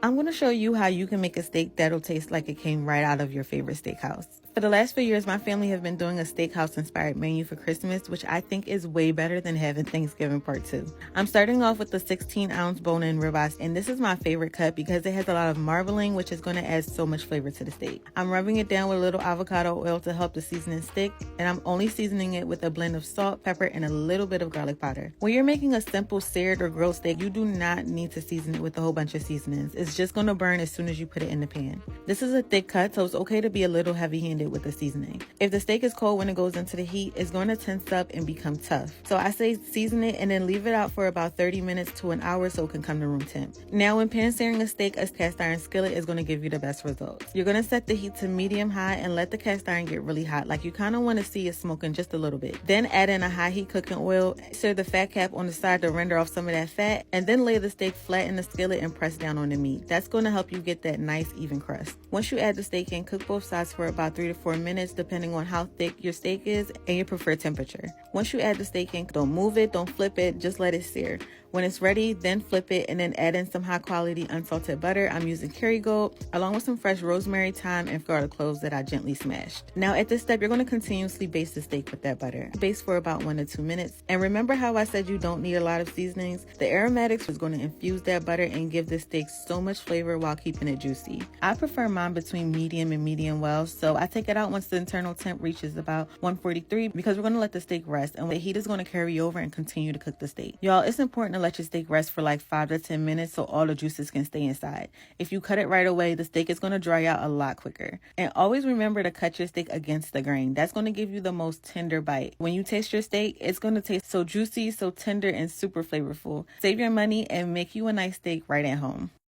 I'm going to show you how you can make a steak that'll taste like it came right out of your favorite steakhouse. For the last few years, my family have been doing a steakhouse-inspired menu for Christmas, which I think is way better than having Thanksgiving Part 2. I'm starting off with the 16-ounce bone-in ribeye, and this is my favorite cut because it has a lot of marbling, which is going to add so much flavor to the steak. I'm rubbing it down with a little avocado oil to help the seasoning stick, and I'm only seasoning it with a blend of salt, pepper, and a little bit of garlic powder. When you're making a simple seared or grilled steak, you do not need to season it with a whole bunch of seasonings. It's just going to burn as soon as you put it in the pan. This is a thick cut, so it's okay to be a little heavy-handed with the seasoning. If the steak is cold when it goes into the heat, it's going to tense up and become tough. So I say season it and then leave it out for about 30 minutes to an hour so it can come to room temp. Now when pan searing a steak, a cast iron skillet is going to give you the best results. You're going to set the heat to medium high and let the cast iron get really hot, like you kind of want to see it smoking just a little bit. Then add in a high heat cooking oil, stir the fat cap on the side to render off some of that fat, and then lay the steak flat in the skillet and press down on the meat. That's going to help you get that nice even crust. Once you add the steak in, cook both sides for about 3 to 4 minutes depending on how thick your steak is and your preferred temperature. Once you add the steak in, don't move it, don't flip it, just let it sear. When it's ready, then flip it and then add in some high quality unsalted butter. I'm using Kerrygold along with some fresh rosemary, thyme, and garlic cloves that I gently smashed. Now at this step, you're going to continuously baste the steak with that butter. Baste for about 1 to 2 minutes. And remember how I said you don't need a lot of seasonings? The aromatics is going to infuse that butter and give this steak so much flavor while keeping it juicy. I prefer mine between medium and medium well, so I take it out once the internal temp reaches about 143 because we're going to let the steak rest and the heat is going to carry over and continue to cook the steak. Y'all, it's important to let your steak rest for like 5 to 10 minutes so all the juices can stay inside. If you cut it right away, the steak is going to dry out a lot quicker. And always remember to cut your steak against the grain. That's going to give you the most tender bite. When you taste your steak, it's going to taste so juicy, so tender, and super flavorful. Save your money and make you a nice steak right at home.